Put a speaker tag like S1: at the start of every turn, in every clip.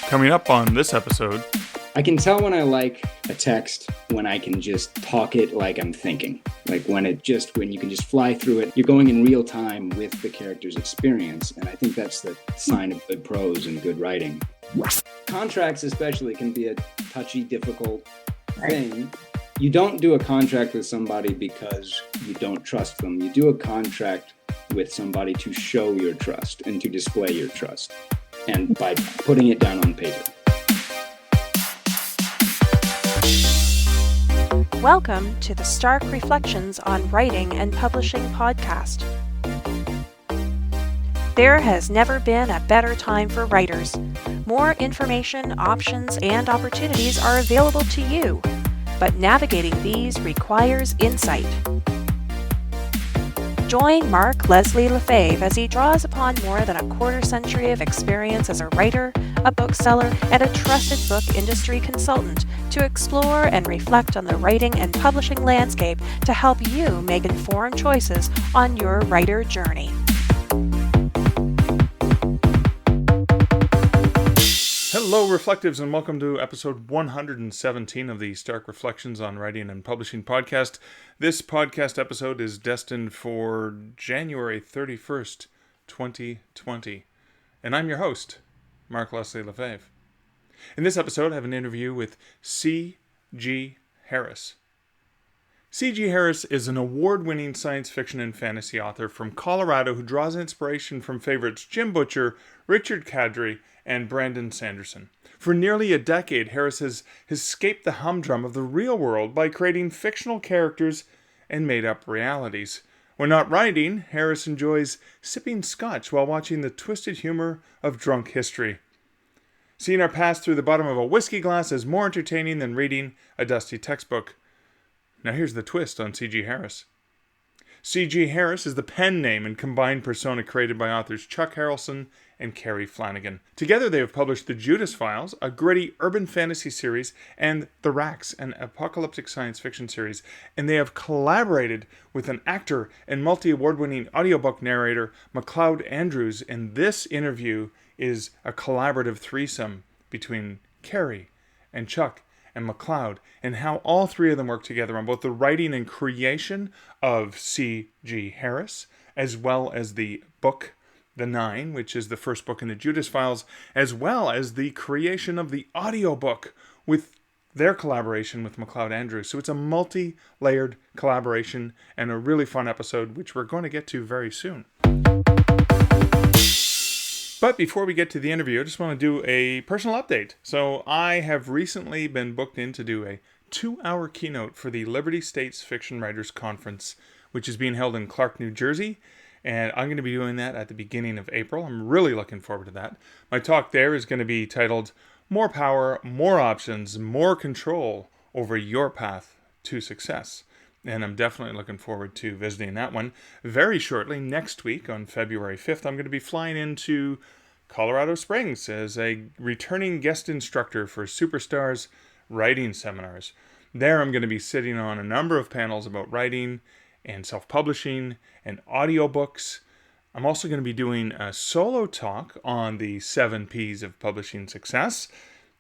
S1: Coming up on this episode,
S2: I can tell when I like a text when I can just talk it like I'm thinking. Like when you can just fly through it, you're going in real time with the character's experience. And I think that's the sign of good prose and good writing. Contracts especially can be a touchy, difficult thing. You don't do a contract with somebody because you don't trust them. You do a contract with somebody to show your trust and to display your trust, and by putting it down on paper.
S3: Welcome to the Stark Reflections on Writing and Publishing podcast. There has never been a better time for writers. More information, options, and opportunities are available to you, but navigating these requires insight. Join Mark Leslie Lefebvre as he draws upon more than a quarter century of experience as a writer, a bookseller, and a trusted book industry consultant to explore and reflect on the writing and publishing landscape to help you make informed choices on your writer journey.
S1: hello Reflectives, and welcome to episode 117 of the Stark Reflections on Writing and Publishing podcast. This podcast episode is destined for January 31st, 2020. And I'm your host, Mark Leslie Lefebvre. In this episode, I have an interview with C.G. Harris. C.G. Harris is an award-winning science fiction and fantasy author from Colorado who draws inspiration from favorites Jim Butcher, Richard Kadrey, and Brandon Sanderson. For nearly a decade, Harris has escaped the humdrum of the real world by creating fictional characters and made-up realities. When not writing, Harris enjoys sipping scotch while watching the twisted humor of drunk history. Seeing our past through the bottom of a whiskey glass is more entertaining than reading a dusty textbook. Now here's the twist on C.G. Harris. C.G. Harris is the pen name and combined persona created by authors Chuck Harrelson and Kerrie Flanagan. Together they have published the Judas Files, a gritty urban fantasy series, and The Racks, an apocalyptic science fiction series, and they have collaborated with an actor and multi-award-winning audiobook narrator, MacLeod Andrews, and this interview is a collaborative threesome between Kerrie and Chuck and MacLeod, and how all three of them work together on both the writing and creation of C.G. Harris, as well as the book The Nine, which is the first book in the Judas Files, as well as the creation of the audiobook with their collaboration with MacLeod Andrews. So it's a multi-layered collaboration and a really fun episode, which we're going to get to very soon. But before we get to the interview, I just want to do a personal update. So I have recently been booked in to do a 2-hour keynote for the Liberty States Fiction Writers Conference, which is being held in Clark, New Jersey. And I'm going to be doing that at the beginning of April. I'm really looking forward to that. My talk there is going to be titled, More Power, More Options, More Control Over Your Path to Success. And I'm definitely looking forward to visiting that one. Very shortly, next week on February 5th, I'm going to be flying into Colorado Springs as a returning guest instructor for Superstars writing seminars. There I'm going to be sitting on a number of panels about writing and self-publishing and audiobooks. I'm also going to be doing a solo talk on the 7 P's of publishing success,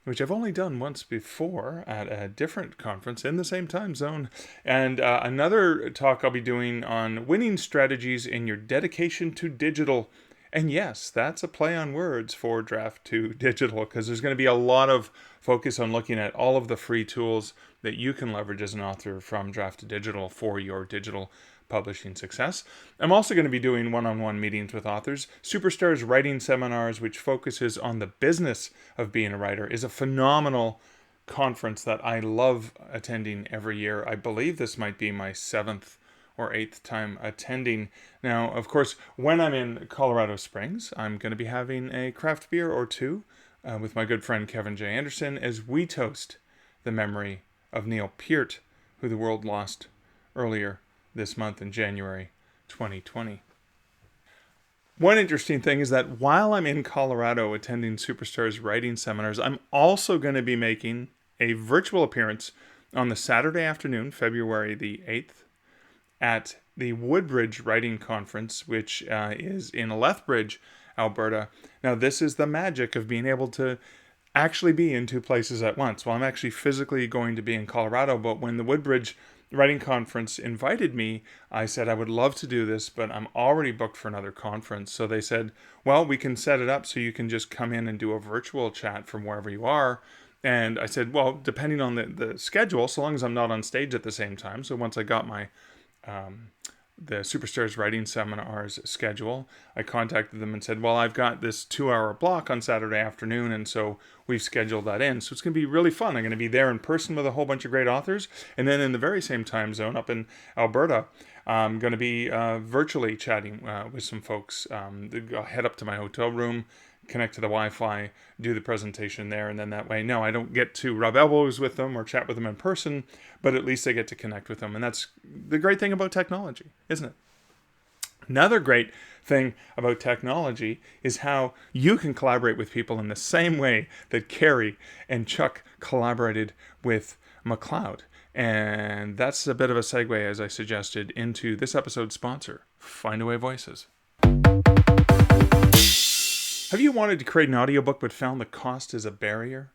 S1: which I've only done once before at a different conference in the same time zone. And another talk I'll be doing on winning strategies in your dedication to digital. And yes, that's a play on words for Draft to Digital, because there's going to be a lot of focus on looking at all of the free tools that you can leverage as an author from Draft to Digital for your digital publishing success. I'm also going to be doing one-on-one meetings with authors. Superstars Writing Seminars, which focuses on the business of being a writer, is a phenomenal conference that I love attending every year. I believe this might be my 7th or 8th time attending. Now, of course, when I'm in Colorado Springs, I'm going to be having a craft beer or two with my good friend Kevin J. Anderson as we toast the memory of Neil Peart, who the world lost earlier this month in January 2020. One interesting thing is that while I'm in Colorado attending Superstars writing seminars, I'm also going to be making a virtual appearance on the Saturday afternoon, February the 8th, at the Woodbridge Writing Conference, which is in Lethbridge, Alberta. Now, this is the magic of being able to actually be in two places at once. Well, I'm actually physically going to be in Colorado, but when the Woodbridge Writing Conference invited me, I said I would love to do this, but I'm already booked for another conference. So they said, well, we can set it up so you can just come in and do a virtual chat from wherever you are. And I said, well, depending on the schedule, so long as I'm not on stage at the same time. So once I got my the Superstars Writing Seminars schedule, I contacted them and said, well, I've got this 2-hour block on Saturday afternoon, and so we've scheduled that in. So it's going to be really fun. I'm going to be there in person with a whole bunch of great authors, and then in the very same time zone up in Alberta, I'm going to be virtually chatting with some folks. I'll head up to my hotel room, connect to the Wi-Fi, do the presentation there, and then that way, no, I don't get to rub elbows with them or chat with them in person, but at least I get to connect with them. And that's the great thing about technology, isn't it? Another great thing about technology is how you can collaborate with people in the same way that Kerrie and Chuck collaborated with MacLeod. And that's a bit of a segue, as I suggested, into this episode's sponsor, Findaway Voices. Have you wanted to create an audiobook but found the cost is a barrier?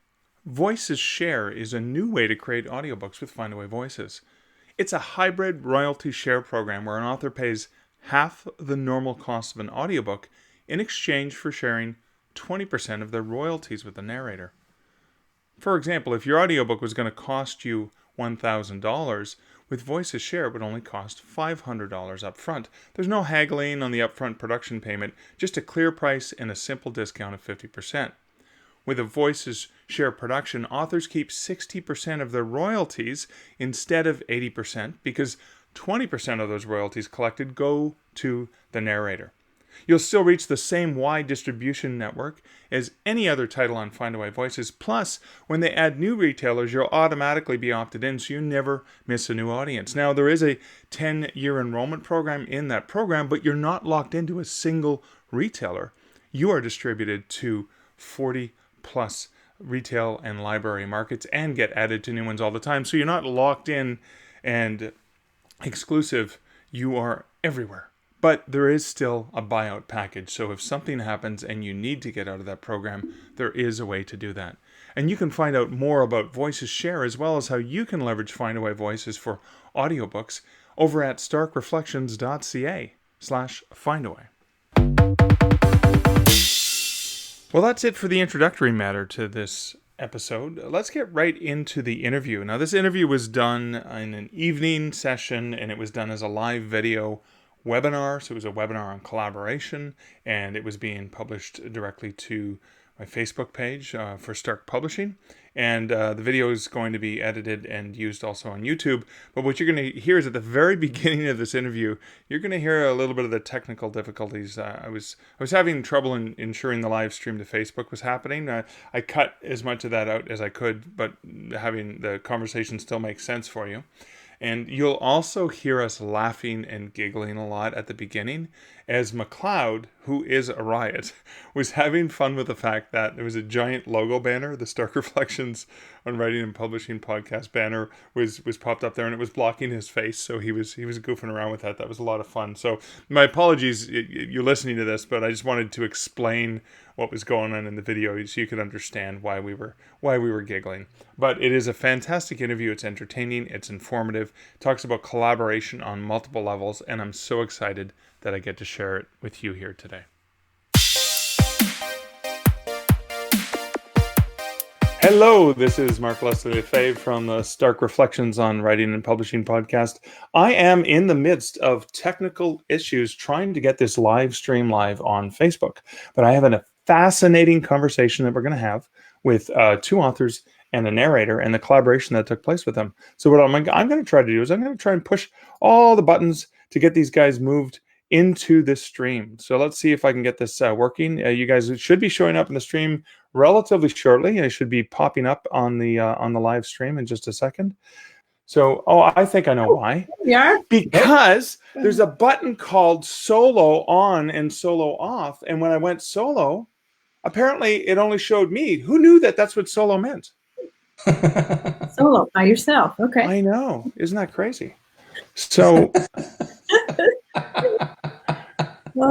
S1: Voices Share is a new way to create audiobooks with Findaway Voices. It's a hybrid royalty share program where an author pays half the normal cost of an audiobook in exchange for sharing 20% of their royalties with the narrator. For example, if your audiobook was going to cost you $1,000, with Voices Share it would only cost $500 up front. There's no haggling on the upfront production payment, just a clear price and a simple discount of 50%. With a Voices Share production, authors keep 60% of their royalties instead of 80% because 20% of those royalties collected go to the narrator. You'll still reach the same wide distribution network as any other title on Findaway Voices. Plus, when they add new retailers, you'll automatically be opted in, so you never miss a new audience. Now, there is a 10-year enrollment program in that program, but you're not locked into a single retailer. You are distributed to 40-plus retail and library markets and get added to new ones all the time. So you're not locked in and exclusive. You are everywhere. But there is still a buyout package, so if something happens and you need to get out of that program, there is a way to do that. And you can find out more about Voices Share as well as how you can leverage Findaway Voices for audiobooks over at starkreflections.ca/Findaway. Well, that's it for the introductory matter to this episode. Let's get right into the interview. Now, this interview was done in an evening session, and it was done as a live video webinar. So it was a webinar on collaboration, and it was being published directly to my Facebook page for Stark Publishing. And the video is going to be edited and used also on YouTube. But what you're going to hear is at the very beginning of this interview, you're going to hear a little bit of the technical difficulties. I was having trouble in ensuring the live stream to Facebook was happening. I cut as much of that out as I could, but having the conversation still make sense for you. And you'll also hear us laughing and giggling a lot at the beginning as MacLeod, who is a riot, was having fun with the fact that there was a giant logo banner. The Stark Reflections on Writing and Publishing podcast banner was popped up there, and it was blocking his face. So he was goofing around with that. That was a lot of fun. So my apologies, you're listening to this, but I just wanted to explain what was going on in the video so you could understand why we were giggling. But it is a fantastic interview. It's entertaining, it's informative, it talks about collaboration on multiple levels, and I'm so excited that I get to share it with you here today. Hello, this is Mark Leslie Lefebvre from the Stark Reflections on Writing and Publishing podcast. I am in the midst of technical issues trying to get this live stream live on Facebook, but I have a fascinating conversation that we're going to have with two authors and a narrator and the collaboration that took place with them. So what I'm going to try to do is I'm going to try and push all the buttons to get these guys moved into this stream. So let's see if I can get this working. You guys should be showing up in the stream relatively shortly. It should be popping up on the live stream in just a second. So, I think I know why.
S4: Yeah.
S1: Because there's a button called solo on and solo off. And when I went solo, apparently it only showed me. Who knew that that's what solo meant?
S4: Solo by yourself. Okay.
S1: I know. Isn't that crazy? So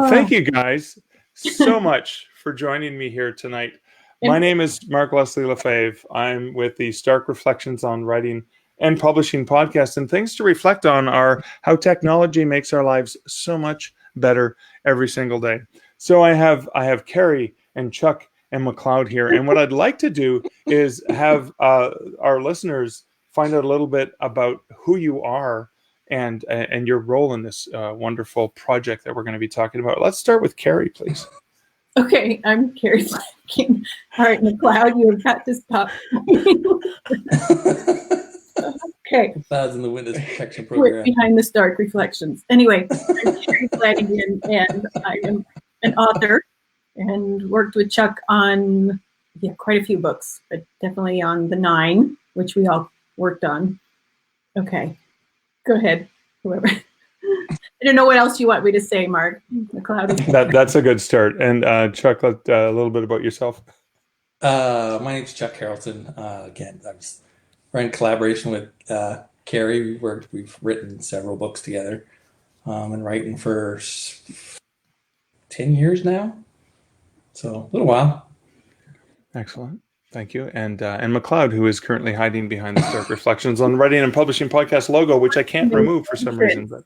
S1: thank you guys so much for joining me here tonight. My name is Mark Leslie Lefebvre. I'm with the Stark Reflections on Writing and Publishing podcast, and things to reflect on are how technology makes our lives so much better every single day. So I have Kerrie and Chuck and MacLeod here, and what I'd like to do is have our listeners find out a little bit about who you are and your role in this wonderful project that we're going to be talking about. Let's start with Kerrie, please.
S4: Okay, I'm Kerrie Flanagan. All right, MacLeod, you have got to stop. Okay.
S5: Clouds in the Windows Protection
S4: We're
S5: Program.
S4: behind the Stark Reflections. Anyway, I'm Kerrie Flanagan, and I am an author and worked with Chuck on quite a few books, but definitely on the 9, which we all worked on. Okay, go ahead, whoever. I don't know what else you want me to say, Mark. MacLeod.
S1: That's a good start. And Chuck, a little bit about yourself.
S5: My name's Chuck Harrelson. Again, we're in collaboration with Kerrie. We've written several books together, and writing for 10 years now. So a little while.
S1: Excellent. Thank you. And MacLeod, who is currently hiding behind the Stark Reflections on Writing and Publishing podcast logo, which I can't remove for some reason. But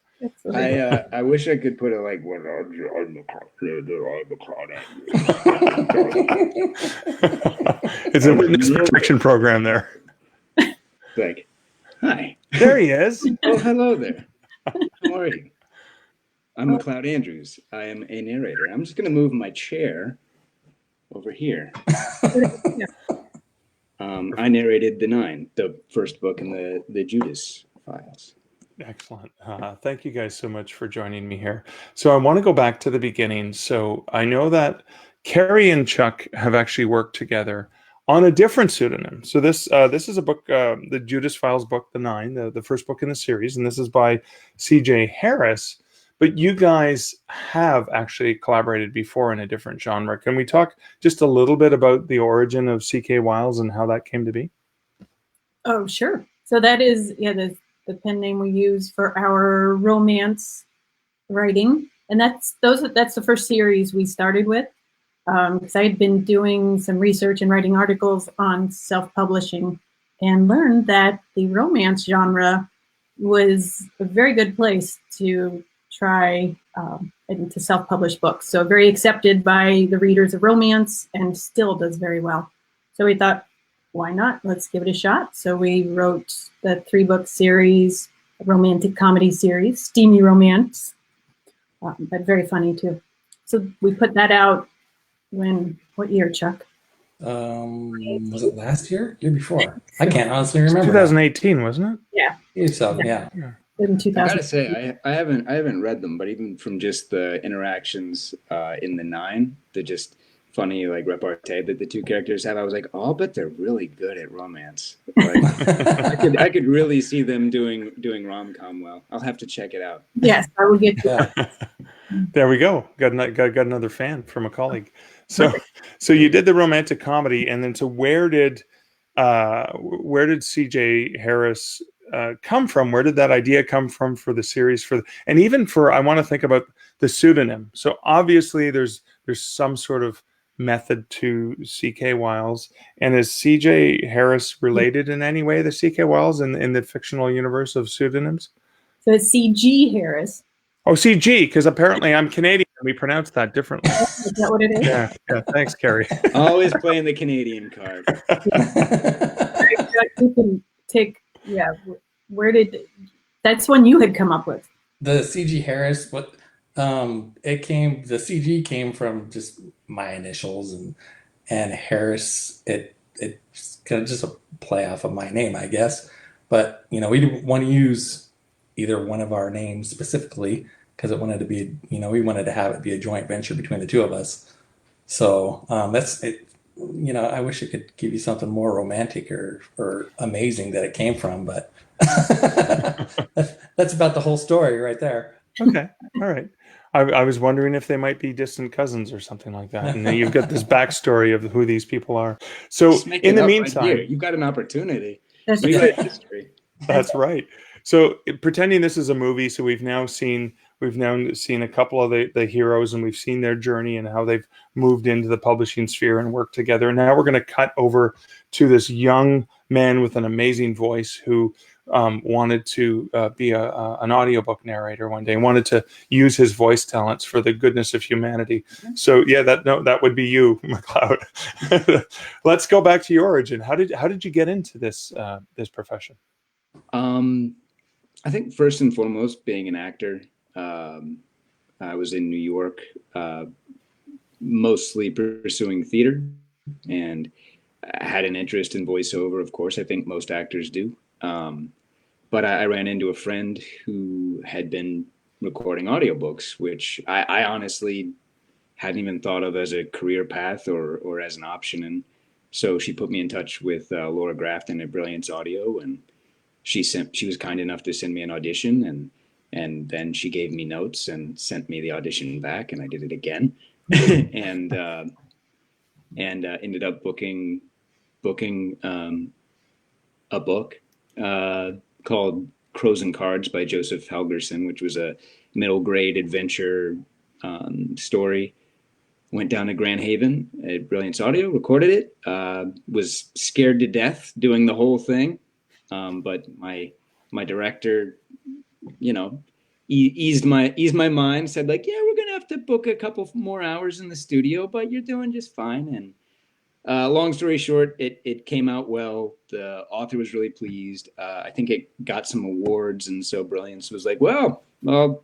S2: I wish I could put it like when
S1: it's a witness protection program there.
S2: Like, hi.
S1: There he is.
S2: Oh, hello there. How are you? I'm MacLeod Andrews. I am a narrator. I'm just going to move my chair over here. I narrated the 9, the first book in the Judas Files.
S1: Excellent. Thank you guys so much for joining me here. So I want to go back to the beginning. So I know that Kerrie and Chuck have actually worked together on a different pseudonym. So this is a book, the Judas Files book, the 9, the first book in the series, and this is by C.J. Harris. But you guys have actually collaborated before in a different genre. Can we talk just a little bit about the origin of C.K. Wiles and how that came to be?
S4: Oh, sure. So that is the pen name we use for our romance writing, and that's the first series we started with. Because I had been doing some research and writing articles on self-publishing and learned that the romance genre was a very good place to try and to self-publish books. So very accepted by the readers of romance and still does very well. So we thought, why not? Let's give it a shot. So we wrote the 3-book series, a romantic comedy series, steamy romance, but very funny too. So we put that out what year, Chuck?
S5: Was it last year? Year before? I can't honestly remember.
S1: 2018, wasn't it?
S5: Yeah. So, yeah.
S4: In 2000.
S2: I gotta say, I haven't read them, but even from just the interactions in the 9, the just funny like repartee that the 2 characters have, I was like, oh, I'll bet they're really good at romance. Like, I could really see them doing rom-com well. I'll have to check it out.
S4: Yes, I will get to
S5: Yeah.
S1: There we go. Got another fan from a colleague. So you did the romantic comedy, and then so where did C.J. Harris come from? Where did that idea come from for the series? And even I want to think about the pseudonym. So obviously there's some sort of method to C.K. Wiles, and is C.J. Harris related in any way to C.K. Wiles in the fictional universe of pseudonyms?
S4: So it's C.G. Harris.
S1: Oh, C.G., because apparently I'm Canadian and we pronounce that differently.
S4: Is that what it is?
S1: Yeah. Thanks, Kerrie.
S2: Always playing the Canadian card.
S4: You can take, that's one you had come up with.
S5: The C.G. Harris, the CG came from just my initials, and Harris, it's kind of just a play off of my name, I guess. But, we didn't want to use either one of our names specifically because it wanted to be, we wanted to have it be a joint venture between the 2 of us. So that's it. I wish I could give you something more romantic or amazing that it came from, but that's about the whole story right there.
S1: Okay. All right. I was wondering if they might be distant cousins or something like that. And then you've got this backstory of who these people are. So in the meantime,
S2: right, you've got an opportunity.
S4: That's
S2: We
S4: right.
S2: write history.
S1: That's right. So pretending this is a movie, so we've We've now seen a couple of the heroes, and we've seen their journey and how they've moved into the publishing sphere and worked together. And now we're going to cut over to this young man with an amazing voice who wanted to be an audiobook narrator one day, wanted to use his voice talents for the goodness of humanity. So yeah, that would be you, MacLeod. Let's go back to your origin. How did you get into this profession?
S2: I think first and foremost, being an actor. I was in New York, mostly pursuing theater, and I had an interest in voiceover. Of course, I think most actors do. But I ran into a friend who had been recording audiobooks, which I honestly hadn't even thought of as a career path or as an option. And so she put me in touch with Laura Grafton at Brilliance Audio, and she was kind enough to send me an audition, and then she gave me notes and sent me the audition back, and I did it again, and ended up booking a book called Crows and Cards by Joseph Helgerson, which was a middle grade adventure story. Went down to Grand Haven at Brilliance Audio, recorded it, was scared to death doing the whole thing. But my director, eased my mind, said like, yeah, we're going to have to book a couple more hours in the studio, but you're doing just fine. And long story short, it came out well. The author was really pleased. I think it got some awards. And so Brilliance was like, well, I'll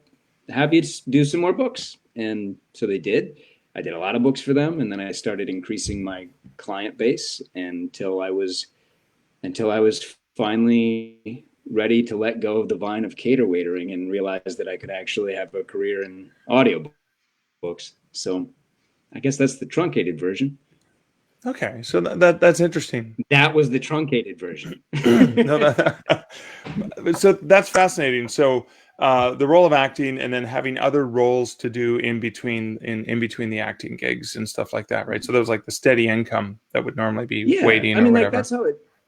S2: have you do some more books. And so they did. I did a lot of books for them. And then I started increasing my client base until I was finally ready to let go of the vine of cater waitering and realize that I could actually have a career in audiobooks. So I guess that's the truncated version.
S1: Okay, so that's interesting.
S2: That was the truncated version.
S1: So that's fascinating. So the role of acting, and then having other roles to do in between the acting gigs and stuff like that, right? So that was like the steady income that would normally be waiting. I mean, or whatever.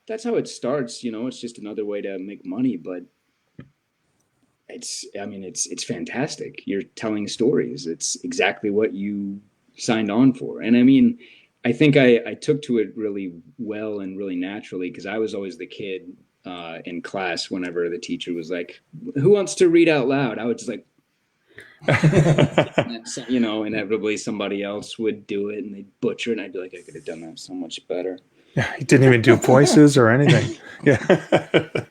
S2: That's how it starts. It's just another way to make money, but it's fantastic. You're telling stories. It's exactly what you signed on for. And I mean, I think I took to it really well and really naturally, because I was always the kid in class whenever the teacher was like, who wants to read out loud? I would just like, inevitably somebody else would do it and they'd butcher it. And I'd be like, I could have done that so much better.
S1: Yeah, he didn't even do voices or anything. Yeah.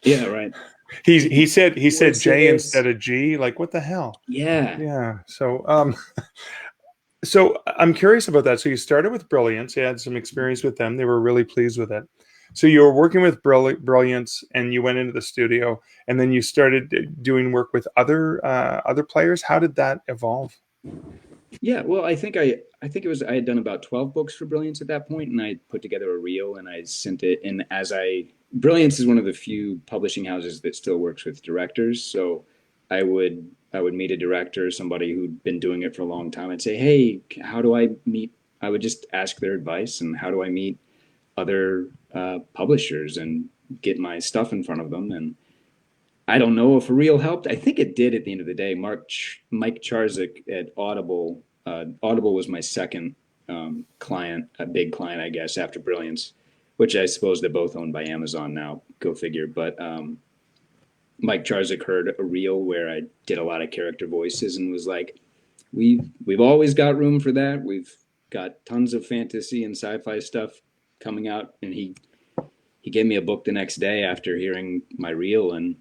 S2: Yeah, right.
S1: He said J instead of G. Like, what the hell?
S2: Yeah.
S1: Yeah. So so I'm curious about that. So you started with Brilliance. You had some experience with them. They were really pleased with it. So you were working with Brilliance, and you went into the studio, and then you started doing work with other players. How did that evolve?
S2: Yeah, well, I think I had done about 12 books for Brilliance at that point, and I put together a reel and I sent it in. Brilliance is one of the few publishing houses that still works with directors. So I would meet a director, somebody who'd been doing it for a long time. I'd say, hey, how do I meet? I would just ask their advice, and how do I meet other publishers and get my stuff in front of them. And I don't know if a reel helped. I think it did at the end of the day. Mike Charzik at Audible. Audible was my second client, a big client, I guess, after Brilliance, which I suppose they're both owned by Amazon now. Go figure. But Mike Charzik heard a reel where I did a lot of character voices and was like, we've always got room for that. We've got tons of fantasy and sci-fi stuff coming out. And he gave me a book the next day after hearing my reel, and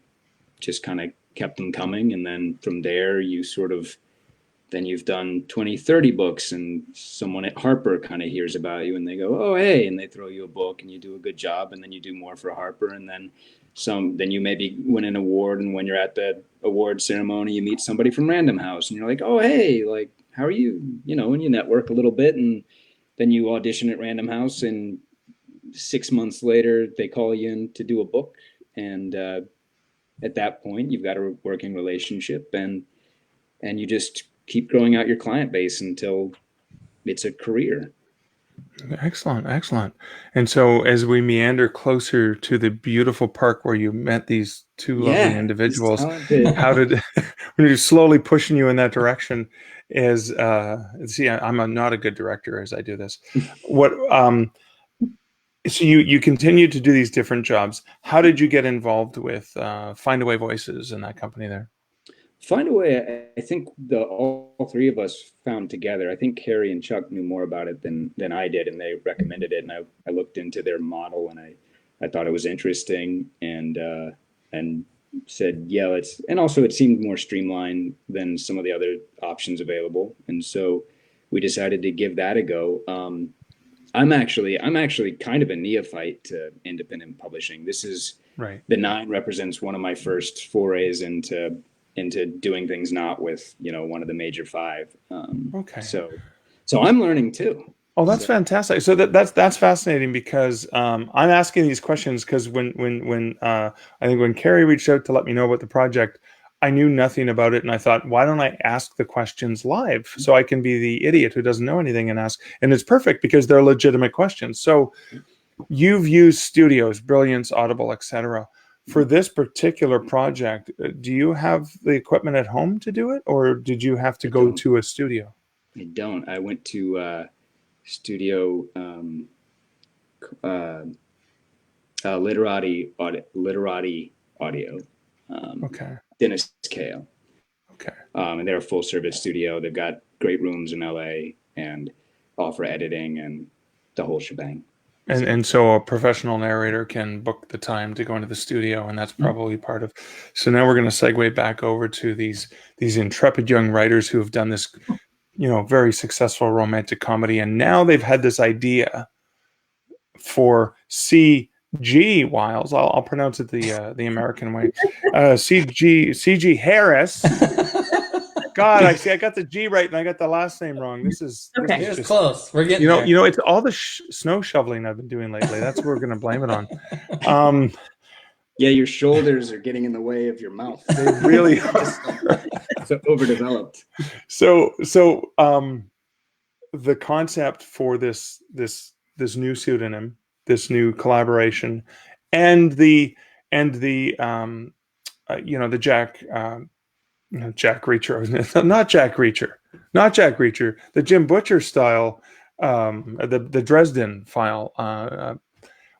S2: just kind of kept them coming. And then from there, you've done 20, 30 books, and someone at Harper kind of hears about you and they go, oh, hey, and they throw you a book and you do a good job, and then you do more for Harper. And then you maybe win an award. And when you're at the award ceremony, you meet somebody from Random House and you're like, oh, hey, like, how are you? And you network a little bit, and then you audition at Random House, and 6 months later, they call you in to do a book. And at that point, you've got a working relationship, and you just keep growing out your client base until it's a career.
S1: Excellent, excellent. And so, as we meander closer to the beautiful park where you met these two lovely
S2: Yeah, he's
S1: individuals,
S2: talented.
S1: how did when you're slowly pushing you in that direction? Is see, I'm not a good director as I do this. What so you continue to do these different jobs. How did you get involved with Findaway Voices and that company there?
S2: Findaway, I think all three of us found together. I think Kerrie and Chuck knew more about it than I did, and they recommended it. And I looked into their model, and I thought it was interesting, and said, yeah, let's. And also, it seemed more streamlined than some of the other options available, and so we decided to give that a go. I'm actually kind of a neophyte to independent publishing. This is
S1: Right.
S2: the nine represents one of my first forays into doing things not with one of the major five.
S1: Okay.
S2: So I'm learning too.
S1: Oh, that's fantastic. So that's fascinating because I'm asking these questions because when I think when Kerrie reached out to let me know about the project, I knew nothing about it, and I thought, why don't I ask the questions live so I can be the idiot who doesn't know anything and ask? And it's perfect because they're legitimate questions. So you've used studios, Brilliance, Audible, etc. For this particular project, do you have the equipment at home to do it, or did you have to go to a studio?
S2: I don't. I went to studio Literati Audio.
S1: Okay.
S2: Dennis Kale.
S1: Okay.
S2: And they're a full service studio. They've got great rooms in LA and offer editing and the whole shebang.
S1: And so a professional narrator can book the time to go into the studio, and that's probably part of. So now we're going to segue back over to these intrepid young writers who have done this, very successful romantic comedy, and now they've had this idea for C.G. Wiles. I'll pronounce it the American way. C.G. Harris. God, I see. I got the G right, and I got the last name wrong. This is
S4: Okay.
S5: It's close. We're getting there.
S1: It's all the snow shoveling I've been doing lately. That's what we're going to blame it on.
S2: Yeah, your shoulders are getting in the way of your mouth.
S1: They really are.
S2: So overdeveloped.
S1: So the concept for this new pseudonym, this new collaboration, and the Jack Reacher, not Jack Reacher, the Jim Butcher style, the Dresden File.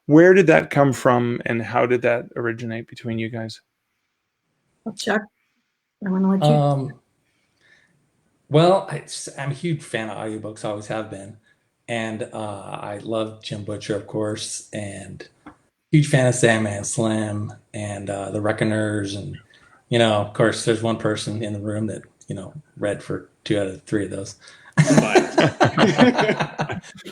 S1: Where did that come from, and how did that originate between you guys?
S4: Well, Chuck, I want to let you.
S5: Well, I'm a huge fan of audiobooks, always have been. And I love Jim Butcher, of course, and huge fan of Sandman Slim and the Reckoners. And, of course, there's one person in the room that, read for 2 out of 3 of those.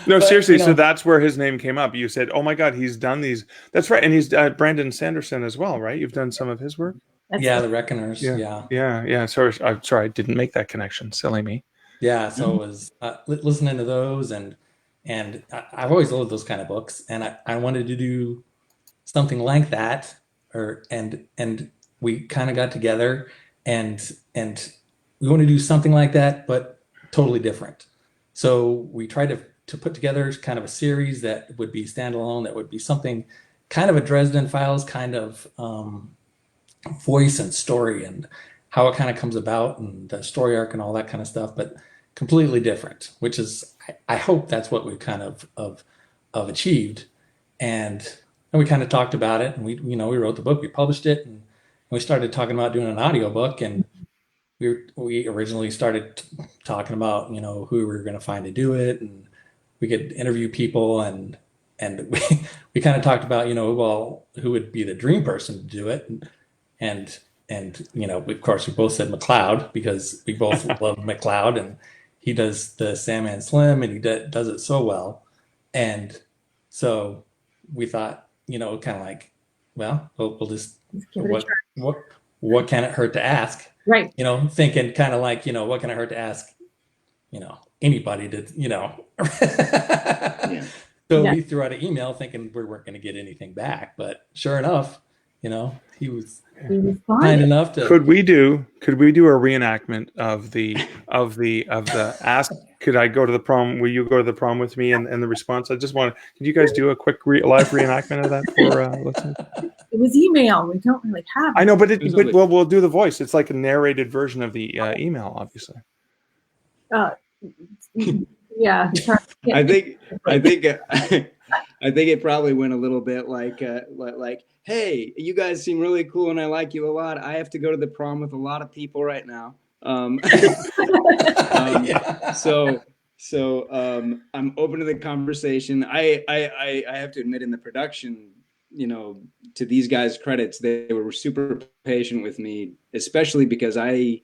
S1: No, seriously. So that's where his name came up. You said, "Oh my God, he's done these." That's right, and he's Brandon Sanderson as well, right? You've done some of his work.
S5: The Reckoners. Yeah.
S1: Sorry, I'm sorry, I didn't make that connection. Silly me.
S5: Yeah. So it was listening to those, and I've always loved those kind of books, and I wanted to do something like that, and we kind of got together, and we want to do something like that, but totally different. So we tried to put together kind of a series that would be standalone, that would be something kind of a Dresden Files kind of voice and story and how it kind of comes about and the story arc and all that kind of stuff, but completely different, which is, I hope that's what we've kind of achieved. And we kind of talked about it, and we wrote the book, we published it, and we started talking about doing an audiobook. And we originally started talking about, who we were going to find to do it, and we could interview people, and we kind of talked about, who would be the dream person to do it. And of course, we both said MacLeod, because we both love MacLeod, and he does the Sandman Slim, and he does it so well. And so we thought, kind of like, well, we'll just, what can it hurt to ask?
S4: Right.
S5: Thinking kind of like, what can it hurt to ask, anybody to,
S2: Yeah.
S5: So we threw out an email thinking we weren't going to get anything back, but sure enough, You know, he was
S4: He was fun.
S5: kind enough to.
S1: Could we do a reenactment of the ask? Could I go to the prom? Will you go to the prom with me? And the response. I just want to. Could you guys do a quick live reenactment of that for listeners?
S4: It was email. We don't really have.
S1: I know, but we'll do the voice. It's like a narrated version of the email, obviously.
S4: Yeah.
S2: I think it probably went a little bit like, hey, you guys seem really cool and I like you a lot. I have to go to the prom with a lot of people right now. So I'm open to the conversation. I have to admit, in the production, you know, to these guys' credits, they were super patient with me, especially because I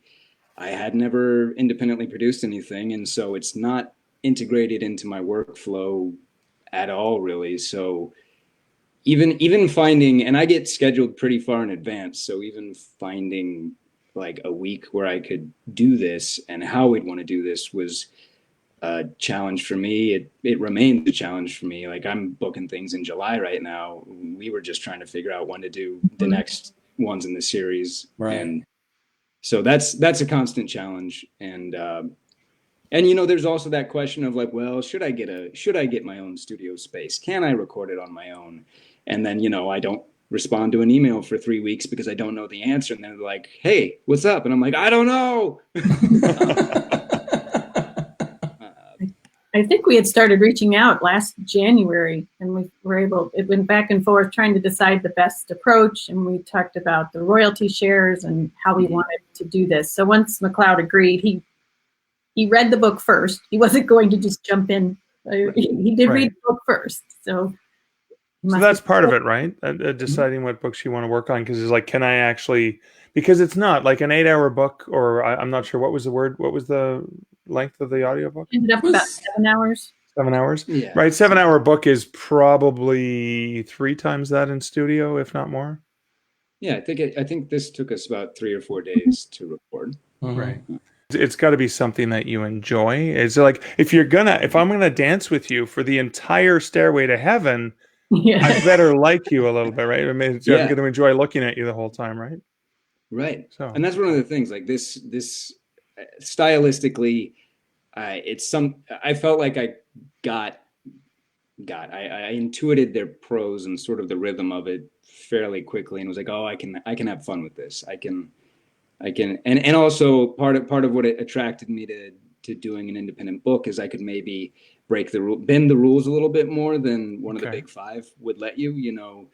S2: had never independently produced anything, and so it's not integrated into my workflow at all, really. So even finding, and I get scheduled pretty far in advance, so even finding like a week where I could do this and how we'd want to do this was a challenge for me. It remains a challenge for me. Like, I'm booking things in July right now. We were just trying to figure out when to do the next ones in the series.
S5: Right.
S2: And so that's a constant challenge. And you know, there's also that question of like, well, should I get my own studio space? Can I record it on my own? And then, you know, I don't respond to an email for 3 weeks because I don't know the answer. And they're like, hey, what's up? And I'm like, I don't know.
S4: I think we had started reaching out last January, and we were it went back and forth trying to decide the best approach. And we talked about the royalty shares and how we wanted to do this. So once MacLeod agreed, he read the book first. He wasn't going to just jump in. He did read the book first. So
S1: that's part of it, right? Deciding what books you want to work on, because it's like, can I actually? Because it's not like an 8-hour book, or I'm not sure what was the length of the audiobook?
S4: Ended up about 7 hours.
S1: 7 hours,
S2: yeah.
S1: Right? 7-hour book is probably 3 times that in studio, if not more.
S2: Yeah, I think this took us about 3 or 4 days to record.
S1: Right. It's got to be something that you enjoy. It's like, if I'm gonna dance with you for the entire Stairway to Heaven, I better like you a little bit, right? I mean, I'm going to enjoy looking at you the whole time, right?
S2: Right.
S1: So,
S2: and that's one of the things. Like this stylistically, I felt like I I intuited their prose and sort of the rhythm of it fairly quickly, and was like, oh, I can have fun with this. I can, and also part of what it attracted me to doing an independent book is I could maybe bend the rules a little bit more than one of the big 5 would let you. You know,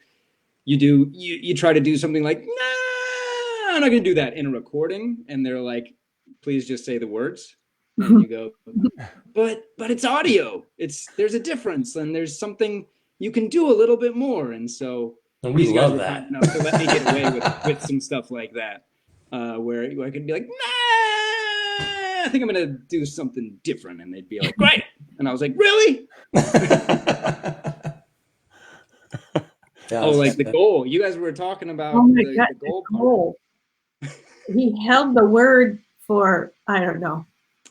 S2: you try to do something like, nah, I'm not going to do that in a recording, and they're like, please just say the words, and you go, but it's audio. There's a difference, and there's something you can do a little bit more, and so
S5: we love that.
S2: So let me get away with some stuff like that, where I could be like, nah, I think I'm going to do something different, and they'd be like, great, and I was like, really? Like the goal. You guys were talking about the goal.
S4: He held the word for, I don't know.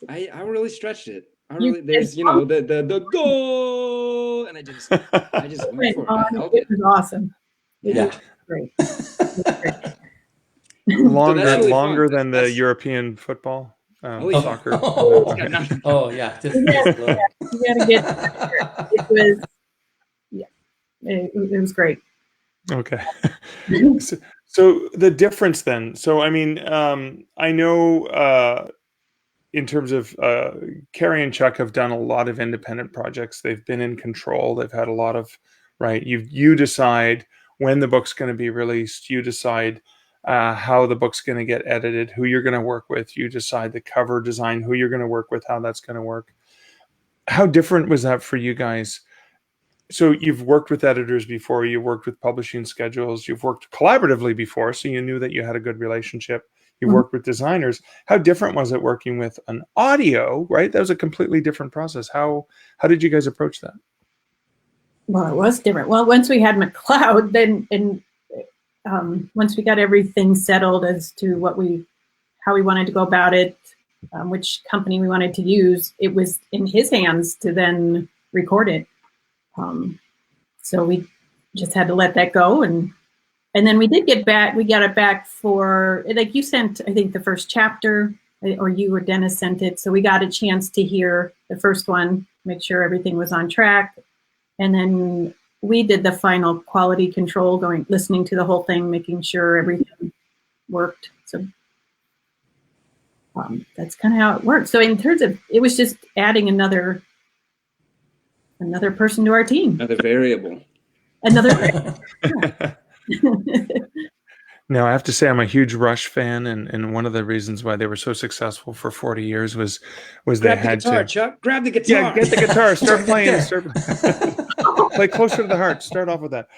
S2: I really stretched it. There's, you know, the goal, and I just went for it.
S4: It was awesome. It was great.
S1: Longer than the European football, soccer.
S5: Yeah.
S4: You gotta get. It was. Yeah, it was great.
S1: Okay. So the difference then. So I mean, I know in terms of Kerrie and Chuck have done a lot of independent projects. They've been in control. They've had a lot of You decide when the book's going to be released. You decide how the book's going to get edited, who you're going to work with. You decide the cover design, who you're going to work with, how that's going to work. How different was that for you guys? So you've worked with editors before, you've worked with publishing schedules, you've worked collaboratively before, so you knew that you had a good relationship. You worked with designers. How different was it working with an audio, right? That was a completely different process. How did you guys approach that?
S4: Well, it was different. Well, once we had MacLeod, then once we got everything settled as to how we wanted to go about it, which company we wanted to use, it was in his hands to then record it. So we just had to let that go, and And then we got it back for, like, you sent, I think, the first chapter, or you or Dennis sent it. So we got a chance to hear the first one, make sure everything was on track. And then we did the final quality control, listening to the whole thing, making sure everything worked. So that's kind of how it worked. So in terms of, it was just adding another person to our team.
S2: Another variable.
S1: Now, I have to say I'm a huge Rush fan, and one of the reasons why they were so successful for 40 years was they had
S2: to... Chuck, grab the guitar.
S1: Yeah, get the guitar, start playing. Play closer to the heart. Start off with that.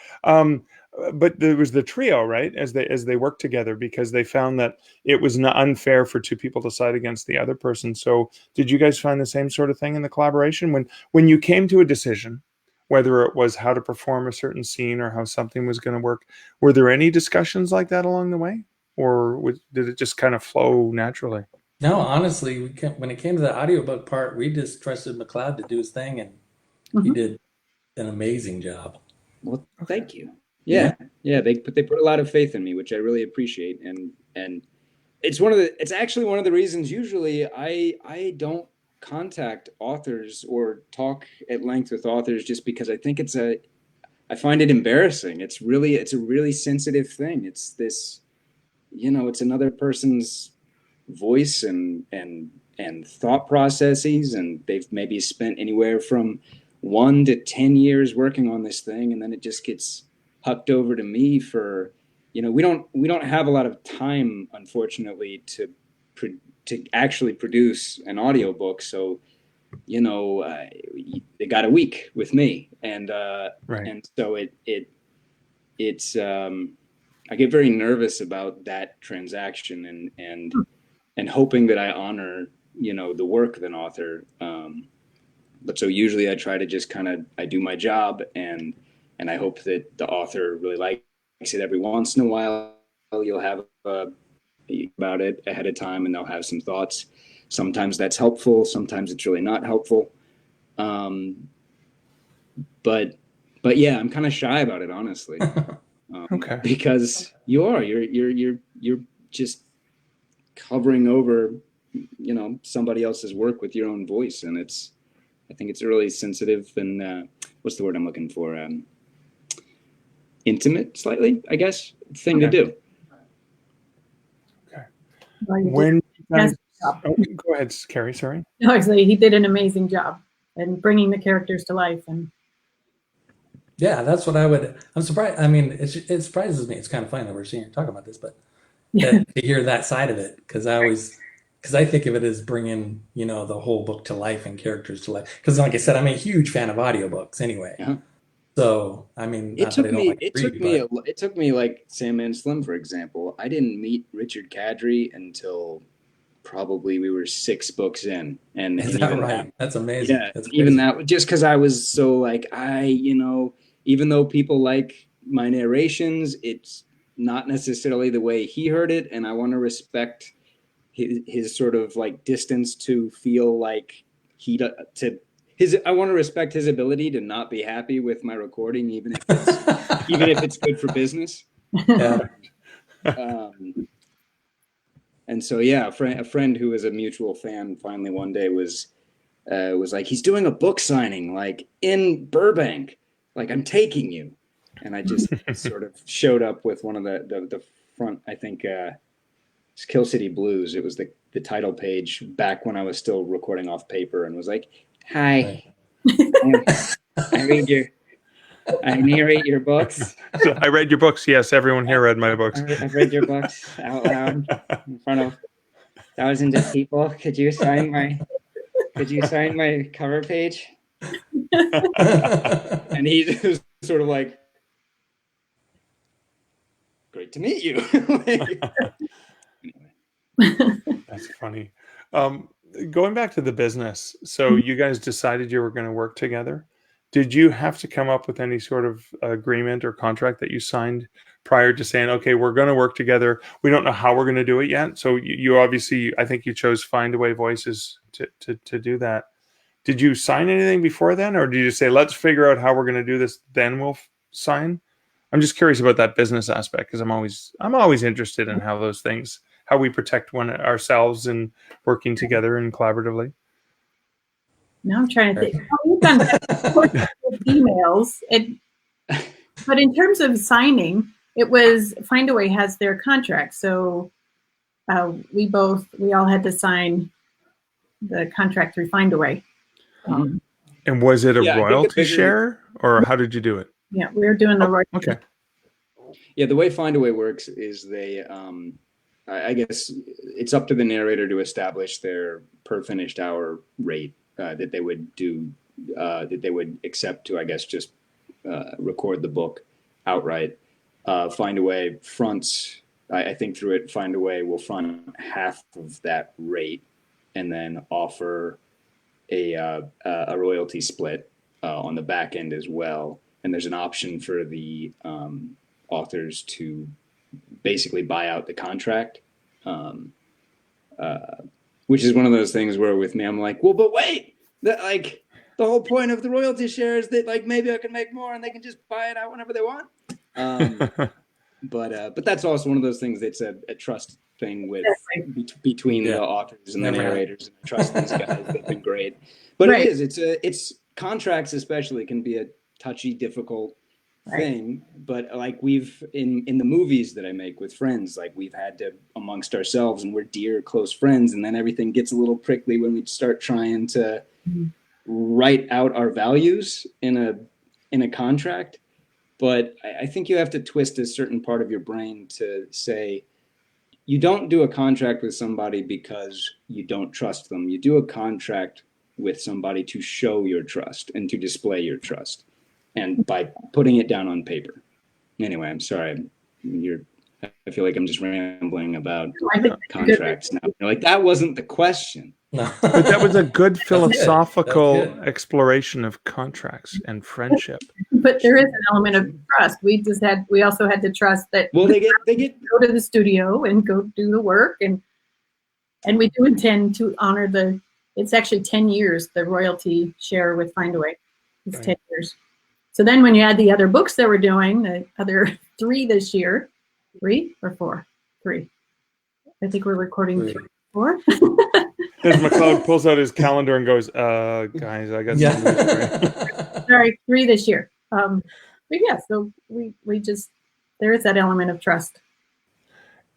S1: But there was the trio, right, as they worked together, because they found that it was not unfair for two people to side against the other person. So did you guys find the same sort of thing in the collaboration? When you came to a decision, whether it was how to perform a certain scene or how something was going to work, were there any discussions like that along the way? Or did it just kind of flow naturally?
S5: No, honestly, when it came to the audiobook part, we just trusted MacLeod to do his thing, and he did an amazing job.
S2: Well, thank you. Yeah. They put a lot of faith in me, which I really appreciate, and it's actually one of the reasons usually I don't contact authors or talk at length with authors, just because I think I find it embarrassing. It's a really sensitive thing. It's this, it's another person's voice and thought processes, and they've maybe spent anywhere from 1 to 10 years working on this thing, and then it just gets hucked over to me for, we don't have a lot of time, unfortunately, to actually produce an audiobook. So, they got a week with me, and
S1: right.
S2: And so it's I get very nervous about that transaction, and hoping that I honor, the work of an author. But so usually I try to just I do my job, and I hope that the author really likes it. Every once in a while, you'll have about it ahead of time, and they'll have some thoughts. Sometimes that's helpful. Sometimes it's really not helpful. But yeah, I'm kind of shy about it, honestly.
S1: Okay.
S2: Because you're just covering over, somebody else's work with your own voice, and I think it's a really sensitive and what's the word I'm looking for? Intimate, slightly, I guess, thing to do.
S1: Okay. When go ahead, Kerrie. Sorry.
S4: No, actually, he did an amazing job in bringing the characters to life, and
S5: yeah, that's what I'm surprised. I mean, it surprises me. It's kind of funny that we're sitting here talking about this, but to hear that side of it, because I think of it as bringing, the whole book to life and characters to life. Because like I said, I'm a huge fan of audiobooks anyway.
S2: Yeah.
S5: So, I mean,
S2: it took me like Sandman Slim, for example. I didn't meet Richard Kadrey until probably we were 6 books in. And
S5: is that right? That's amazing.
S2: Yeah,
S5: that's
S2: even that, just because I was so like, even though people like my narrations, it's not necessarily the way he heard it. And I want to respect his sort of like distance to feel like I want to respect his ability to not be happy with my recording, even if it's good for business.
S1: Yeah.
S2: And so, yeah, a friend who was a mutual fan finally one day was like, he's doing a book signing like in Burbank, like I'm taking you. And I just sort of showed up with one of the front, I think, it's Kill City Blues. It was the title page back when I was still recording off paper, and was like, hi, I narrate your books.
S1: I read your books. Yes, everyone here read my books.
S2: I've read your books out loud in front of thousands of people. Could you sign my cover page? And he was sort of like, great to meet you.
S1: That's funny. Going back to the business, so you guys decided you were going to work together. Did you have to come up with any sort of agreement or contract that you signed prior to saying, okay, we're going to work together? We don't know how we're going to do it yet. So you obviously, I think you chose Findaway Voices to do that. Did you sign anything before then? Or did you say, let's figure out how we're going to do this, then we'll sign? I'm just curious about that business aspect because I'm always interested in how we protect ourselves and working together and collaboratively.
S4: Now I'm trying to think. We've done emails, but in terms of signing, it was Findaway has their contract, so we all had to sign the contract through Findaway.
S1: And was it a royalty share, or how did you do it?
S4: Yeah, we were doing the royalty.
S1: Okay.
S2: Yeah, the way Findaway works is they, I guess it's up to the narrator to establish their per finished hour rate that they would accept to, I guess, just record the book outright. Findaway fronts, I think through it, Findaway will front half of that rate and then offer a royalty split on the back end as well. And there's an option for the authors to basically buy out the contract, which is one of those things where with me, I'm like, well, but wait, the whole point of the royalty share is that maybe I can make more and they can just buy it out whenever they want. But that's also one of those things that's a trust thing with between the authors and the narrators, and I trust these guys. They've been great. But it's contracts especially can be a touchy, difficult thing. But we've in the movies that I make with friends, we've had to amongst ourselves, and we're dear close friends, and then everything gets a little prickly when we start trying to write out our values in a contract. But I think you have to twist a certain part of your brain to say, you don't do a contract with somebody because you don't trust them. You do a contract with somebody to show your trust and to display your trust, and by putting it down on paper. Anyway, I'm sorry. I feel like I'm just rambling about contracts now. You're like, that wasn't the question.
S1: No. But that was a good philosophical exploration of contracts and friendship.
S4: But there is an element of trust. We also had to trust that.
S2: Well, they get
S4: go to the studio and go do the work, and we do intend to honor it's actually 10 years, the royalty share with Findaway. It's 10 years. So then when you add the other books that we're doing, the other 3 this year, 3 or 4? 3. I think we're recording 3 or 4.
S1: As MacLeod pulls out his calendar and goes, guys, I got some.
S4: Sorry, 3 this year. But yeah, so we just, there is that element of trust.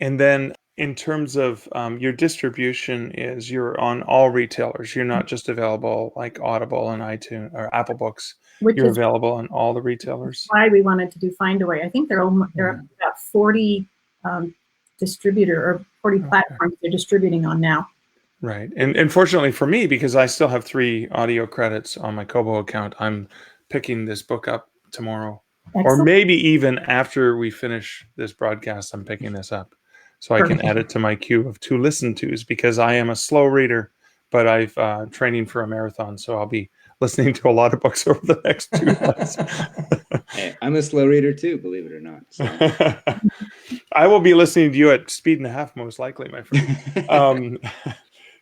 S1: And then in terms of your distribution is you're on all retailers. You're not just available like Audible and iTunes or Apple Books. You're available on all the retailers.
S4: Why we wanted to do Findaway. I think there are about 40 distributor or 40 platforms they're distributing on now.
S1: Right. And fortunately for me, because I still have 3 audio credits on my Kobo account, I'm picking this book up tomorrow. Excellent. Or maybe even after we finish this broadcast, I'm picking this up. So I can add it to my queue of to listen tos, because I am a slow reader, but I've training for a marathon. So I'll be listening to a lot of books over the next 2 months.
S2: Hey, I'm a slow reader too, believe it or not. So.
S1: I will be listening to you at speed and a half, most likely, my friend.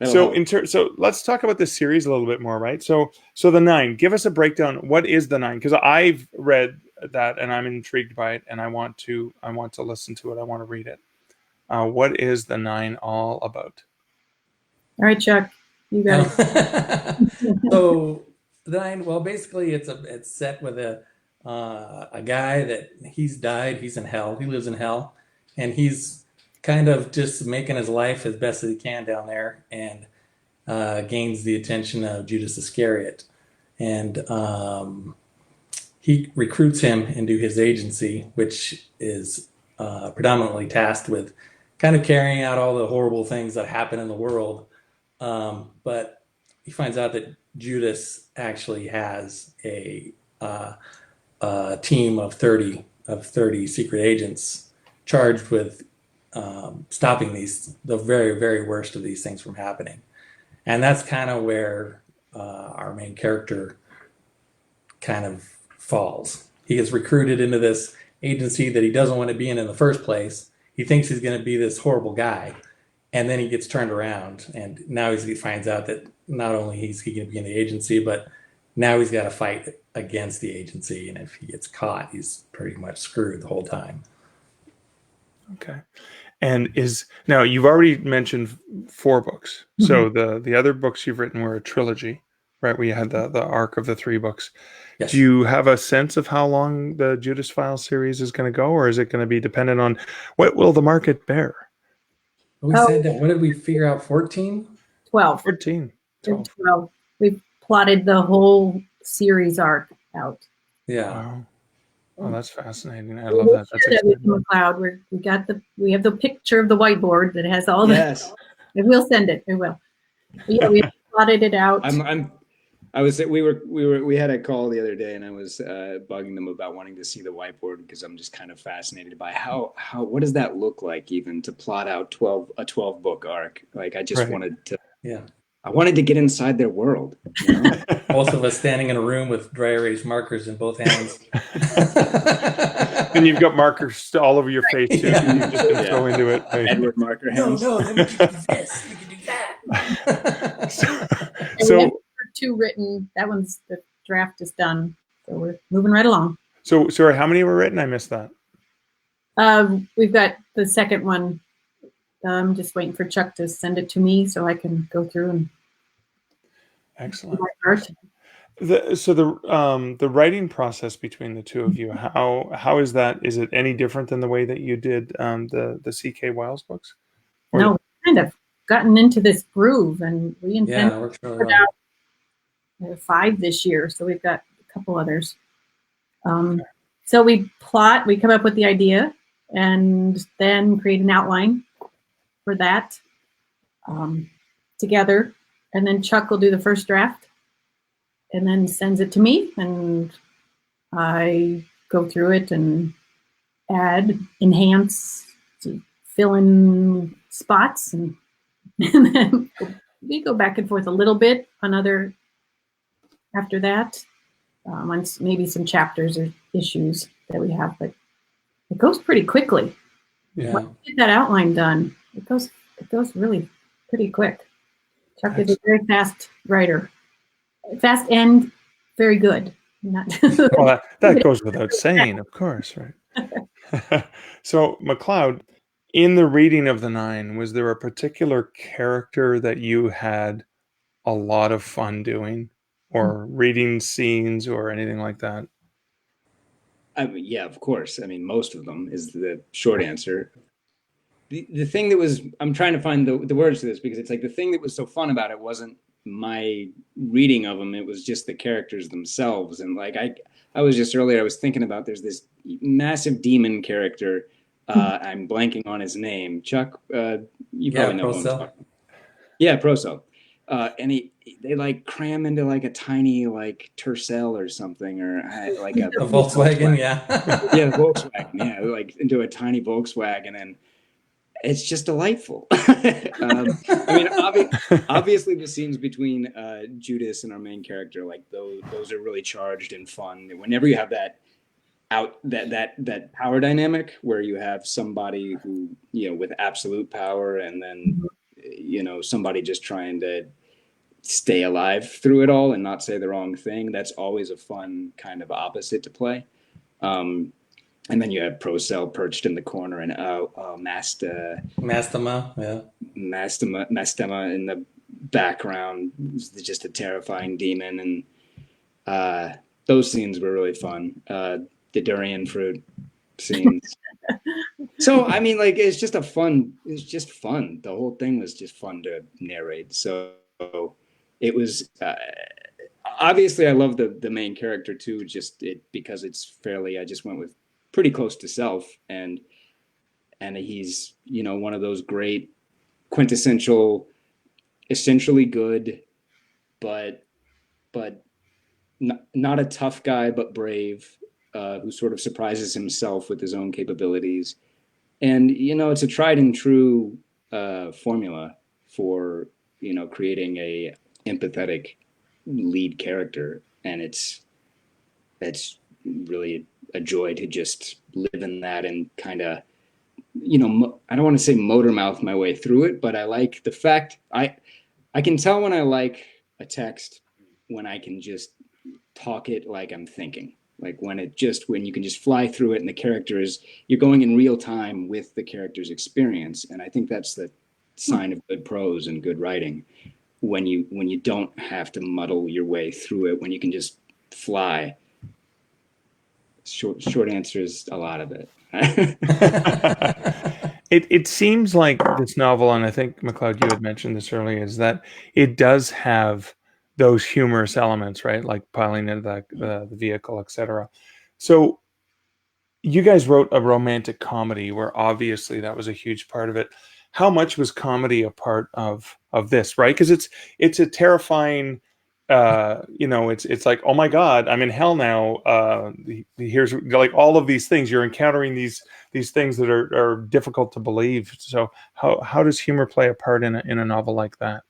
S1: So let's talk about this series a little bit more, right? So the 9, give us a breakdown. What is the 9? Because I've read that and I'm intrigued by it, and I want to listen to it. I want to read it. What is the 9 all about?
S4: All right, Chuck, you got it.
S5: So the 9, well, basically it's set with a guy that he's died. He's in hell. He lives in hell, and he's kind of just making his life as best as he can down there, and gains the attention of Judas Iscariot, and he recruits him into his agency, which is predominantly tasked with kind of carrying out all the horrible things that happen in the world. But he finds out that Judas actually has a team of 30 secret agents charged with stopping the very, very worst of these things from happening. And that's kind of where our main character kind of falls. He gets recruited into this agency that he doesn't want to be in the first place. He thinks he's going to be this horrible guy, and then he gets turned around, and now he finds out that not only is he going to be in the agency, but now he's got to fight against the agency, and if he gets caught, he's pretty much screwed the whole time.
S1: Okay. And now you've already mentioned 4 books. Mm-hmm. So the other books you've written were a trilogy, right? We had the arc of the 3 books. Yes. Do you have a sense of how long the Judas Files series is going to go, or is it going to be dependent on what will the market bear?
S5: We said that. What did we figure out? 14?
S4: 12.
S1: 14.
S4: 12. We plotted the whole series arc out.
S5: Yeah.
S1: Wow. Oh, that's fascinating. I love that. That's
S4: exciting. MacLeod. We have the picture of the whiteboard that has all
S2: yes.
S4: I will send it. I will. But yeah, we plotted it out.
S2: We had a call the other day, and I was bugging them about wanting to see the whiteboard because I'm just kind of fascinated by what does that look like, even to plot out a 12 book arc. Like I just wanted to.
S5: Yeah.
S2: I wanted to get inside their world. You know?
S5: Both of us standing in a room with dry erase markers in both hands.
S1: And you've got markers all over your face, too.
S5: Yeah.
S1: You just can throw into it. Right?
S2: Edward marker hands.
S5: No, then we can do this. We can do that.
S4: So we have 2 written. That one's, the draft is done. So we're moving right along.
S1: So, sorry, how many were written? I missed that.
S4: We've got the second one. I'm just waiting for Chuck to send it to me so I can go through and.
S1: Excellent. The writing process between the 2 of you, how is that? Is it any different than the way that you did the C.K. Wiles books? Or
S4: no, kind of gotten into this groove, and we intend
S5: to
S4: put out 5 this year, so we've got a couple others. So we come up with the idea, and then create an outline for that together, and then Chuck will do the first draft and then sends it to me, and I go through it and add, enhance, fill in spots, and then we go back and forth a little bit on other after that, on maybe some chapters or issues that we have, but it goes pretty quickly.
S5: Yeah.
S4: Once you get that outline done, it goes really pretty quick. Chuck is a very fast writer. Fast and very good.
S1: Well, that goes without saying, of course, right? So, MacLeod, in the reading of the 9, was there a particular character that you had a lot of fun doing, or reading scenes, or anything like that?
S2: Yeah, of course. I mean, most of them is the short answer. The thing that was, I'm trying to find the words to this, because it's like the thing that was so fun about it wasn't my reading of them, it was just the characters themselves. And like I was just earlier, I was thinking about, there's this massive demon character. I'm blanking on his name. Chuck, you probably know who I'm talking about. Yeah, Procel. And they like cram into like a tiny like Tercel or something, or like a
S5: Volkswagen. Yeah.
S2: Yeah, Volkswagen. Yeah, like into a tiny Volkswagen, and it's just delightful. I mean, obviously the scenes between Judas and our main character, like those are really charged and fun. Whenever you have that power dynamic where you have somebody who, with absolute power, and then somebody just trying to stay alive through it all and not say the wrong thing, that's always a fun kind of opposite to play. And then you have Procel perched in the corner, and Mastema in the background, just a terrifying demon, and those scenes were really fun. The durian fruit scenes. So I mean, like, it's just fun. The whole thing was just fun to narrate. So it was. Obviously, I love the main character too. Because it's fairly. I just went with pretty close to self, and he's one of those great quintessential, essentially good, but not a tough guy, but brave, who sort of surprises himself with his own capabilities. And it's a tried and true formula for creating a empathetic lead character, and it's really a joy to just live in that and kind of, I don't want to say motor mouth my way through it, but I like the fact I can tell when I like a text when I can just talk it like I'm thinking. Like when you can just fly through it and the characters, you're going in real time with the character's experience. And I think that's the sign of good prose and good writing. When you don't have to muddle your way through it, when you can just fly. Short answer is a lot of it.
S1: It seems like this novel, and I think MacLeod, you had mentioned this earlier, is that it does have those humorous elements, right? Like piling into the vehicle, etc. So you guys wrote a romantic comedy where obviously that was a huge part of it. How much was comedy a part of this, right? Because it's a terrifying, it's like, oh my God, I'm in hell now. Here's like all of these things. You're encountering these things that are difficult to believe. So how does humor play a part in a novel like that?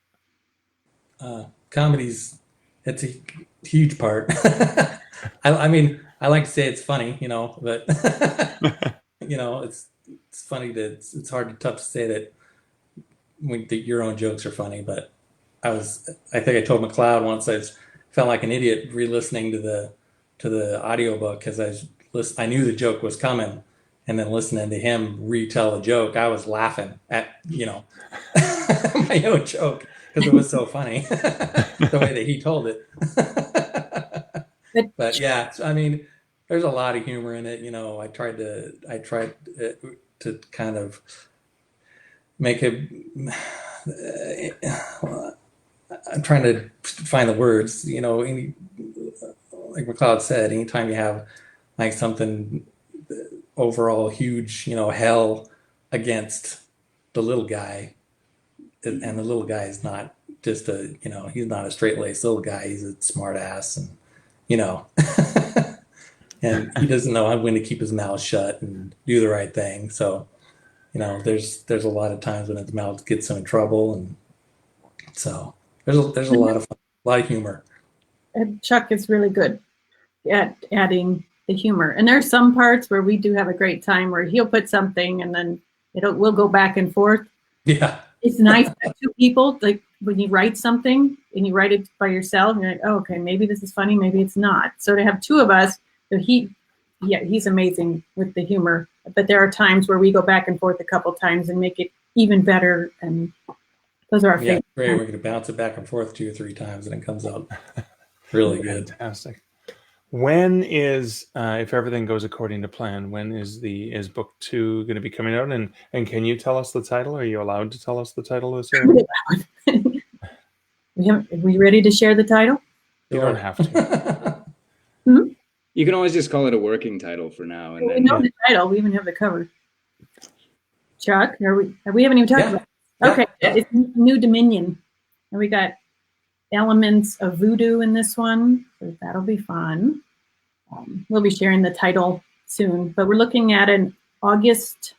S5: It's a huge part. I mean, I like to say it's funny, but it's funny it's tough to say that your own jokes are funny. But I think I told MacLeod once I felt like an idiot re-listening to the audiobook because I knew the joke was coming, and then listening to him retell a joke, I was laughing at my own joke because it was so funny the way that he told it. But yeah, I mean, there's a lot of humor in it. I tried to kind of make it. I'm trying to find the words. Like MacLeod said, anytime you have like something overall huge, hell against the little guy, and the little guy is not just he's not a straight-laced little guy. He's a smart ass, and and he doesn't know when to keep his mouth shut and do the right thing. So, there's a lot of times when his mouth gets him in trouble, and so there's a lot of fun, a lot of humor.
S4: And Chuck is really good at adding the humor. And there's some parts where we do have a great time where he'll put something and then we'll go back and forth.
S5: Yeah.
S4: It's nice to have two people, like when you write something and you write it by yourself, and you're like, oh, okay, maybe this is funny, maybe it's not. So to have two of us, so he's amazing with the humor. But there are times where we go back and forth a couple times and make it even better. And those are our favorite.
S5: Great. We're going to bounce it back and forth 2 or 3 times, and it comes out really good.
S1: Fantastic. When is, if everything goes according to plan, when is book 2 going to be coming out? And can you tell us the title? Are you allowed to tell us the title of the series?
S4: Are we ready to share the title?
S1: You don't have to.
S2: You can always just call it a working title for now. And
S4: we know the title. We even have the cover. Chuck, we haven't even talked about it. Okay, it's New Dominion. And we got elements of voodoo in this one, so that'll be fun. We'll be sharing the title soon, but we're looking at an August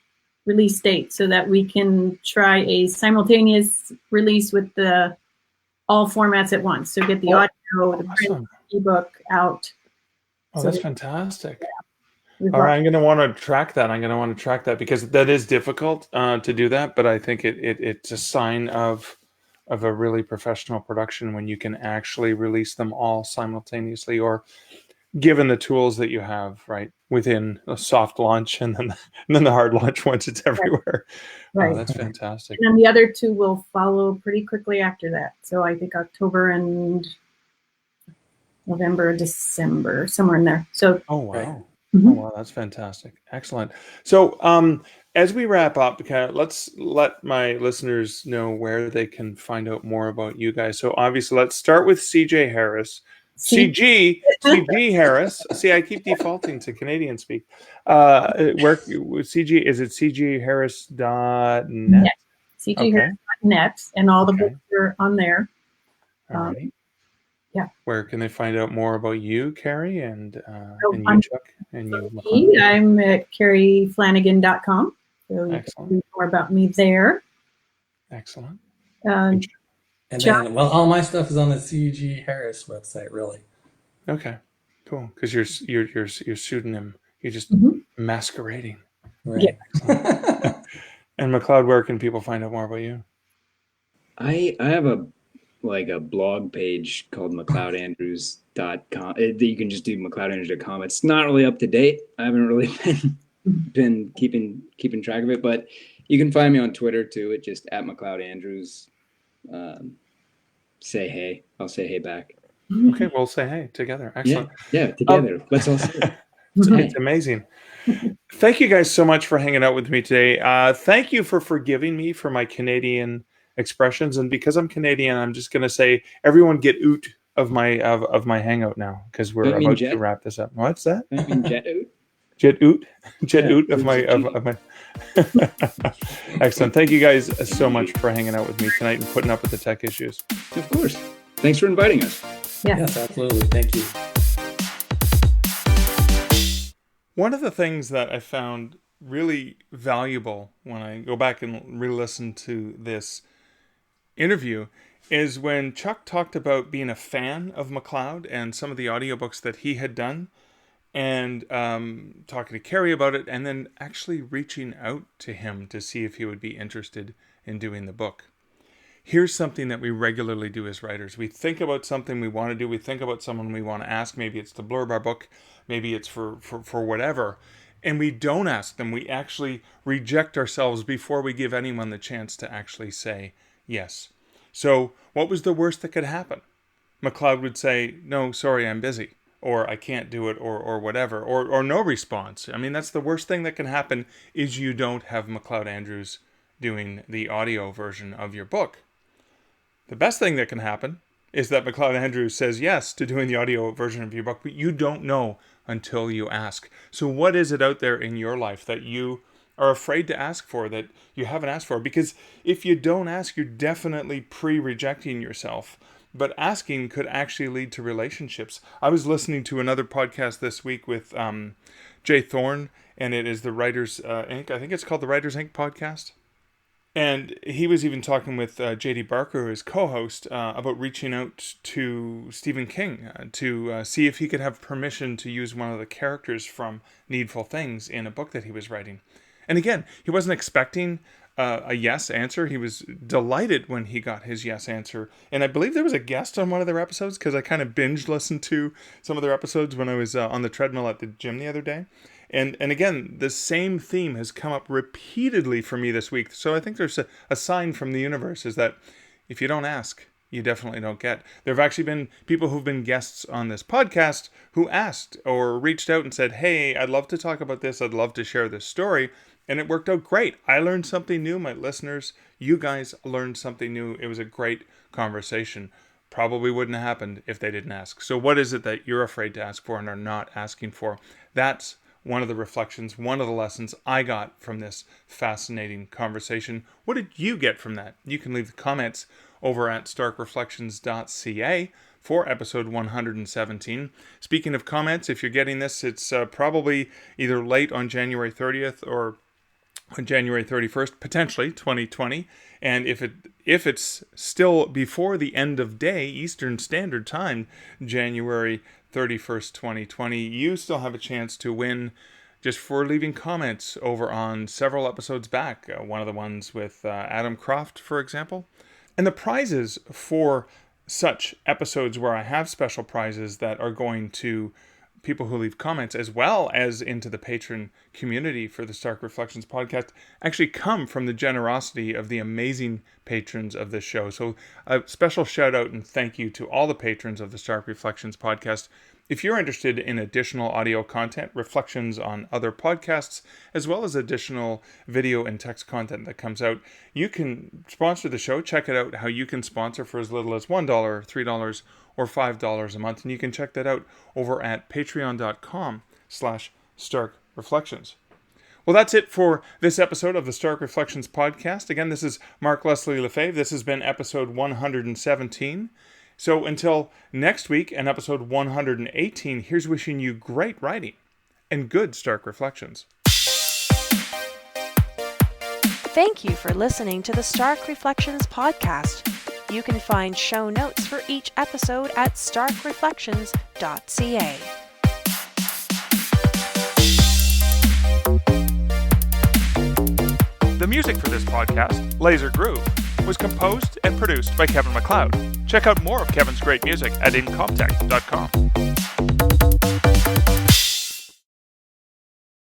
S4: release date so that we can try a simultaneous release with all formats at once. So get the audio, the print, ebook out.
S1: Oh, that's fantastic. Yeah. All right, I'm going to want to track that. Because that is difficult to do that, but I think it's a sign of a really professional production when you can actually release them all simultaneously, or given the tools that you have, right, within a soft launch and then the hard launch once it's everywhere. Right. Oh, that's fantastic.
S4: And then the other 2 will follow pretty quickly after that. So I think October and November, December, somewhere in there. So
S1: oh wow. Mm-hmm. Oh wow, that's fantastic. Excellent. So as we wrap up, let's let my listeners know where they can find out more about you guys. So obviously, let's start with CJ Harris. CG Harris. See, I keep defaulting to Canadian speak. Where CG is it? CGHarris.net.
S4: CGHarris.net, and all the books are on there. Yeah.
S1: Where can they find out more about you, Kerrie, and you, Chuck, and you?
S4: I'm at kerrieflanagan.com. So you can read more about me there.
S1: Excellent.
S5: And then, all my stuff is on the CG Harris website, really.
S1: Okay, cool. Because your pseudonym, you're just masquerading.
S5: Right.
S1: Yeah. And MacLeod, where can people find out more about you?
S2: I have a like a blog page called MacLeodAndrews.com. You can just do MacLeodAndrews.com. It's not really up to date. I haven't really been keeping track of it, but you can find me on Twitter too. It's just at MacLeodAndrews. Say hey. I'll say hey back.
S1: Okay, we'll say hey together. Excellent.
S2: Yeah, together. Let's all say it.
S1: It's amazing. Thank you guys so much for hanging out with me today. Thank you for forgiving me for my Canadian expressions, and because I'm Canadian, I'm just going to say everyone get oot of my hangout now, because we're about to wrap this up. What's that?
S2: Jet oot.
S1: Jet oot. Jet oot of my. Excellent. Thank you guys so much for hanging out with me tonight and putting up with the tech issues.
S2: Of course. Thanks for inviting us.
S5: Yes, absolutely. Thank you.
S1: One of the things that I found really valuable when I go back and re-listen to this interview is when Chuck talked about being a fan of MacLeod and some of the audiobooks that he had done, and talking to Kerrie about it, and then actually reaching out to him to see if he would be interested in doing the book. Here's something that we regularly do as writers. We think about something we want to do. We think about someone we want to ask. Maybe it's to blurb our book. Maybe it's for whatever. And we don't ask them. We actually reject ourselves before we give anyone the chance to actually say yes. So what was the worst that could happen? MacLeod would say, no, sorry, I'm busy. Or I can't do it, or whatever. Or no response. I mean, that's the worst thing that can happen, is you don't have MacLeod Andrews doing the audio version of your book. The best thing that can happen is that MacLeod Andrews says yes to doing the audio version of your book, but you don't know until you ask. So what is it out there in your life that you are afraid to ask for, that you haven't asked for? Because if you don't ask, you're definitely pre-rejecting yourself. But asking could actually lead to relationships. I was listening to another podcast this week with Jay Thorne, and it is the Writers Inc. I think it's called the Writers Inc. podcast. And he was even talking with J.D. Barker, his co-host, about reaching out to Stephen King to see if he could have permission to use one of the characters from Needful Things in a book that he was writing. And again, he wasn't expecting a yes answer. He was delighted when he got his yes answer. And I believe there was a guest on one of their episodes, because I kind of binge listened to some of their episodes when I was on the treadmill at the gym the other day. And again, the same theme has come up repeatedly for me this week. So I think there's a sign from the universe, is that if you don't ask, you definitely don't get. There have actually been people who've been guests on this podcast who asked or reached out and said, hey, I'd love to talk about this. I'd love to share this story. And it worked out great. I learned something new. My listeners, you guys learned something new. It was a great conversation. Probably wouldn't have happened if they didn't ask. So what is it that you're afraid to ask for and are not asking for? That's one of the reflections, one of the lessons I got from this fascinating conversation. What did you get from that? You can leave the comments over at starkreflections.ca for episode 117. Speaking of comments, if you're getting this, it's probably either late on January 30th or on January 31st, potentially 2020. And if it's still before the end of day, Eastern Standard Time, January 31st, 2020, you still have a chance to win just for leaving comments over on several episodes back. One of the ones with Adam Croft, for example. And the prizes for such episodes where I have special prizes that are going to people who leave comments, as well as into the patron community for the Stark Reflections podcast, actually come from the generosity of the amazing patrons of this show. So a special shout out and thank you to all the patrons of the Stark Reflections podcast. If you're interested in additional audio content, reflections on other podcasts, as well as additional video and text content that comes out, you can sponsor the show. Check it out, how you can sponsor for as little as $1, $3, or $5 a month. And you can check that out over at patreon.com/starkreflections. Well, that's it for this episode of the Stark Reflections podcast. Again, this is Mark Leslie Lefebvre. This has been episode 117. So until next week and episode 118, here's wishing you great writing and good Stark Reflections.
S3: Thank you for listening to the Stark Reflections podcast. You can find show notes for each episode at starkreflections.ca.
S1: The music for this podcast, Laser Groove, was composed and produced by Kevin MacLeod. Check out more of Kevin's great music at incomptech.com.